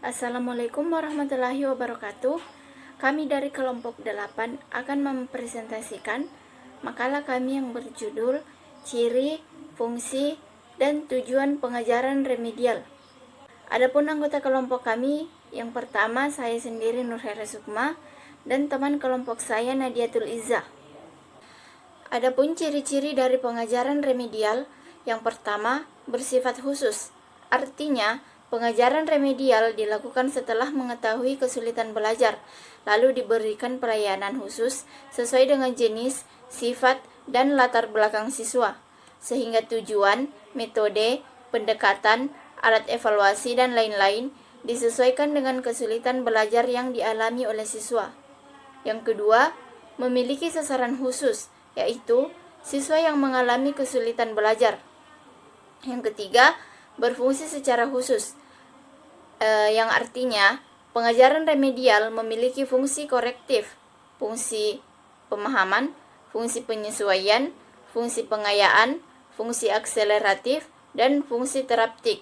Assalamualaikum warahmatullahi wabarakatuh. Kami dari kelompok 8 akan mempresentasikan makalah kami yang berjudul Ciri, Fungsi, dan Tujuan Pengajaran Remedial. Adapun anggota kelompok kami, yang pertama saya sendiri Nurhera Sukma dan teman kelompok saya Nadiatul Izzah. Adapun ciri-ciri dari pengajaran remedial, yang pertama bersifat khusus. Artinya, pengajaran remedial dilakukan setelah mengetahui kesulitan belajar, lalu diberikan pelayanan khusus sesuai dengan jenis, sifat, dan latar belakang siswa, sehingga tujuan, metode, pendekatan, alat evaluasi, dan lain-lain disesuaikan dengan kesulitan belajar yang dialami oleh siswa. Yang kedua, memiliki sasaran khusus, yaitu siswa yang mengalami kesulitan belajar. Yang ketiga, berfungsi secara khusus, yang artinya pengajaran remedial memiliki fungsi korektif, fungsi pemahaman, fungsi penyesuaian, fungsi pengayaan, fungsi akseleratif, dan fungsi teraptik.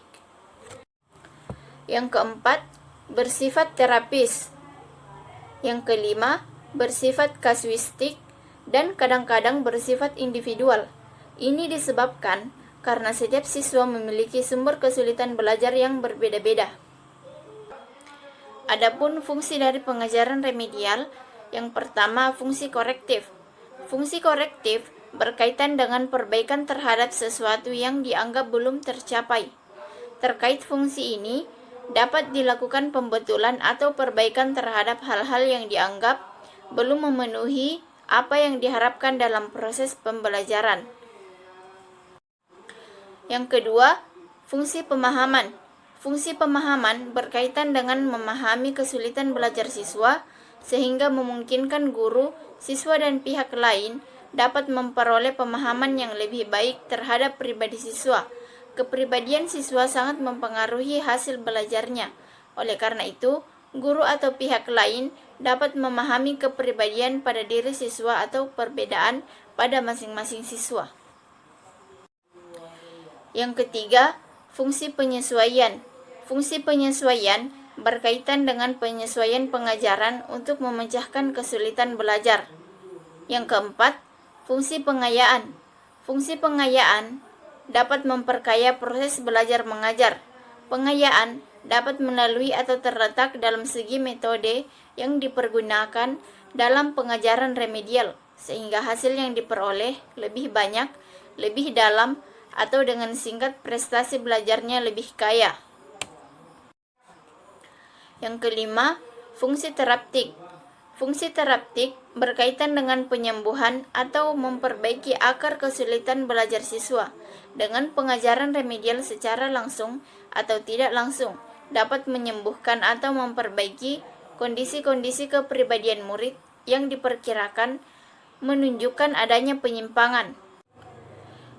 Yang keempat, bersifat terapis. Yang kelima, bersifat kasuistik dan kadang-kadang bersifat individual. Ini disebabkan karena setiap siswa memiliki sumber kesulitan belajar yang berbeda-beda. Adapun fungsi dari pengajaran remedial, yang pertama fungsi korektif. Fungsi korektif berkaitan dengan perbaikan terhadap sesuatu yang dianggap belum tercapai. Terkait fungsi ini, dapat dilakukan pembetulan atau perbaikan terhadap hal-hal yang dianggap belum memenuhi apa yang diharapkan dalam proses pembelajaran. Yang kedua, fungsi pemahaman. Fungsi pemahaman berkaitan dengan memahami kesulitan belajar siswa, sehingga memungkinkan guru, siswa, dan pihak lain dapat memperoleh pemahaman yang lebih baik terhadap pribadi siswa. Kepribadian siswa sangat mempengaruhi hasil belajarnya. Oleh karena itu, guru atau pihak lain dapat memahami kepribadian pada diri siswa atau perbedaan pada masing-masing siswa. Yang ketiga, fungsi penyesuaian. Fungsi penyesuaian berkaitan dengan penyesuaian pengajaran untuk memecahkan kesulitan belajar. Yang keempat, fungsi pengayaan. Fungsi pengayaan dapat memperkaya proses belajar mengajar. Pengayaan dapat melalui atau terletak dalam segi metode yang dipergunakan dalam pengajaran remedial, sehingga hasil yang diperoleh lebih banyak, lebih dalam, atau dengan singkat prestasi belajarnya lebih kaya. Yang kelima, fungsi teraptik. Fungsi teraptik berkaitan dengan penyembuhan atau memperbaiki akar kesulitan belajar siswa. Dengan pengajaran remedial secara langsung atau tidak langsung, dapat menyembuhkan atau memperbaiki kondisi-kondisi kepribadian murid yang diperkirakan menunjukkan adanya penyimpangan.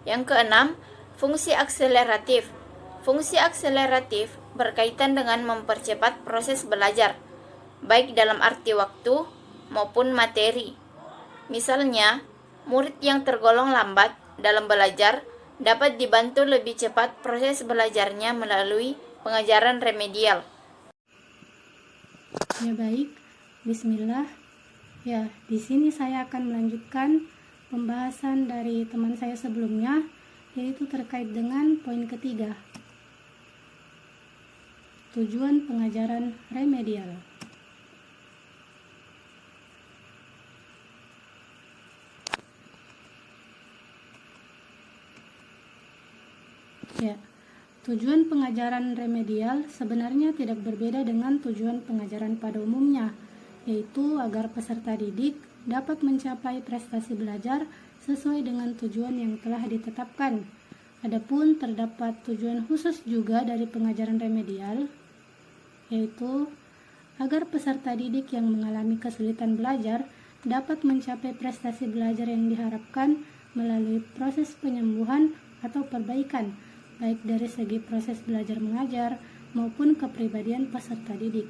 Yang keenam, fungsi akseleratif. Fungsi akseleratif berkaitan dengan mempercepat proses belajar, baik dalam arti waktu maupun materi. Misalnya, murid yang tergolong lambat dalam belajar dapat dibantu lebih cepat proses belajarnya melalui pengajaran remedial. Ya baik, bismillah. Ya, di sini saya akan melanjutkan pembahasan dari teman saya sebelumnya, yaitu terkait dengan poin ketiga. Tujuan pengajaran remedial. Ya, tujuan pengajaran remedial sebenarnya tidak berbeda dengan tujuan pengajaran pada umumnya, yaitu agar peserta didik dapat mencapai prestasi belajar sesuai dengan tujuan yang telah ditetapkan. Adapun terdapat tujuan khusus juga dari pengajaran remedial, yaitu agar peserta didik yang mengalami kesulitan belajar dapat mencapai prestasi belajar yang diharapkan melalui proses penyembuhan atau perbaikan, baik dari segi proses belajar mengajar maupun kepribadian peserta didik.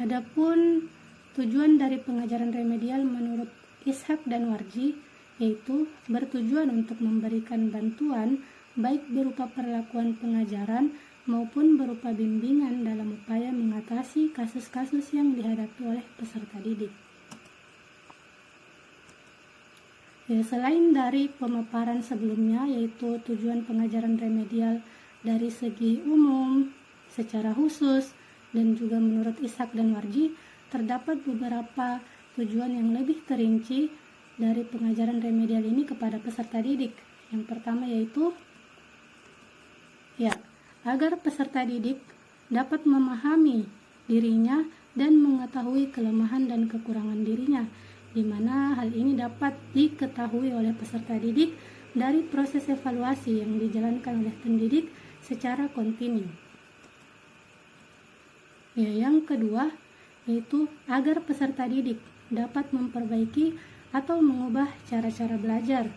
Adapun tujuan dari pengajaran remedial menurut Ishak dan Warji, yaitu bertujuan untuk memberikan bantuan baik berupa perlakuan pengajaran maupun berupa bimbingan dalam upaya mengatasi kasus-kasus yang dihadapi oleh peserta didik. Ya, selain dari pemaparan sebelumnya, yaitu tujuan pengajaran remedial dari segi umum, secara khusus, dan juga menurut Ishak dan Warji, terdapat beberapa tujuan yang lebih terinci dari pengajaran remedial ini kepada peserta didik. Yang pertama yaitu, agar peserta didik dapat memahami dirinya dan mengetahui kelemahan dan kekurangan dirinya, di mana hal ini dapat diketahui oleh peserta didik dari proses evaluasi yang dijalankan oleh pendidik secara kontinu. Yang kedua yaitu agar peserta didik dapat memperbaiki atau mengubah cara-cara belajar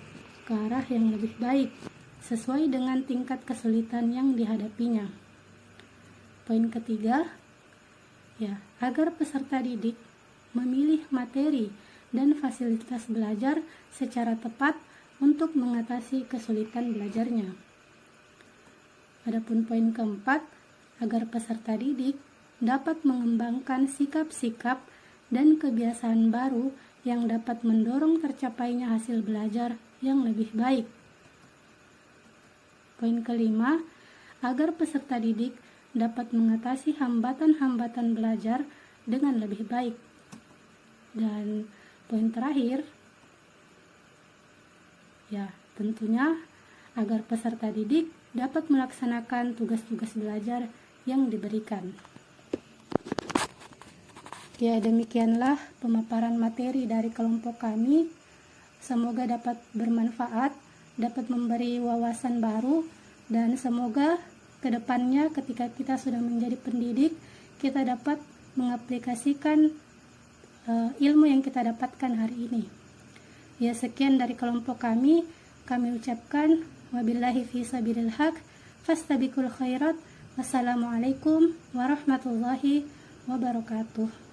ke arah yang lebih baik sesuai dengan tingkat kesulitan yang dihadapinya. Poin ketiga, agar peserta didik memilih materi dan fasilitas belajar secara tepat untuk mengatasi kesulitan belajarnya. Adapun poin keempat, agar peserta didik dapat mengembangkan sikap-sikap dan kebiasaan baru yang dapat mendorong tercapainya hasil belajar yang lebih baik. Poin kelima, agar peserta didik dapat mengatasi hambatan-hambatan belajar dengan lebih baik. Dan poin terakhir, tentunya agar peserta didik dapat melaksanakan tugas-tugas belajar yang diberikan. Demikianlah pemaparan materi dari kelompok kami. Semoga dapat bermanfaat, dapat memberi wawasan baru, dan semoga kedepannya ketika kita sudah menjadi pendidik, kita dapat mengaplikasikan ilmu yang kita dapatkan hari ini. Sekian dari kelompok kami ucapkan wabillahi fi sabilil haq, fastabiqul khairat. Wassalamualaikum warahmatullahi wabarakatuh.